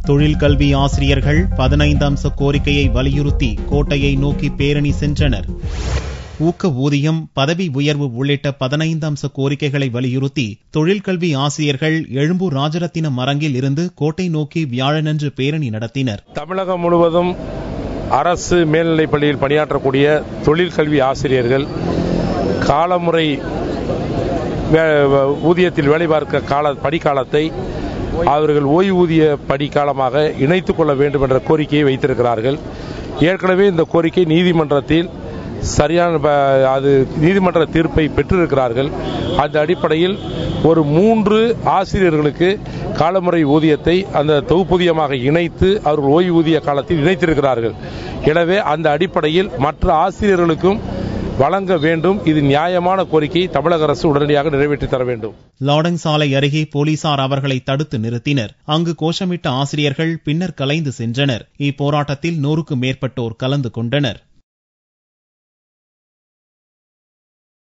தொழில் கல்வி ஆசிரியர்கள் 15 அம்ச கோரிக்கையை வலியுறுத்தி கோட்டையை நோக்கி பேரணி சென்றனர். ஊக்க ஊதியம், பதவி உயர்வு உள்ளிட்ட 15 அம்ச கோரிக்கைகளை வலியுறுத்தி தொழிற்கல்வி ஆசிரியர்கள் எழும்பூர் ராஜரத்தினம் அரங்கில் இருந்து கோட்டை நோக்கி வியாழனன்று பேரணி நடத்தினர். தமிழகம் முழுவதும் அரசு மேல்நிலைப் பள்ளியில் பணியாற்றக்கூடிய தொழிற்கல்வி ஆசிரியர்கள் காலமுறை ஊதியத்தில் வேலை பார்க்க படிக்காலத்தை அவர்கள் ஓய்வூதிய படிக்காலமாக இணைத்துக் கொள்ள வேண்டும் என்ற கோரிக்கையை வைத்திருக்கிறார்கள். ஏற்கனவே இந்த கோரிக்கை நீதிமன்றத்தில் நீதிமன்ற தீர்ப்பை பெற்றிருக்கிறார்கள். அந்த அடிப்படையில் ஒரு 3 ஆசிரியர்களுக்கு காலமுறை ஊதியத்தை அந்த தொகுப்பூதியமாக இணைத்து அவர்கள் ஓய்வூதிய காலத்தில் இணைத்திருக்கிறார்கள். எனவே அந்த அடிப்படையில் மற்ற ஆசிரியர்களுக்கும் வழங்க வேண்டும். இது நியாயமான கோரிக்கையை தமிழக அரசு உடனடியாக நிறைவேற்றி தர வேண்டும். லாடங் சாலை அருகே போலீசார் அவர்களை தடுத்து நிறுத்தினர். அங்கு கோஷமிட்ட ஆசிரியர்கள் பின்னர் கலைந்து சென்றனர். இப்போராட்டத்தில் 100க்கும் மேற்பட்டோர் கலந்து கொண்டனர்.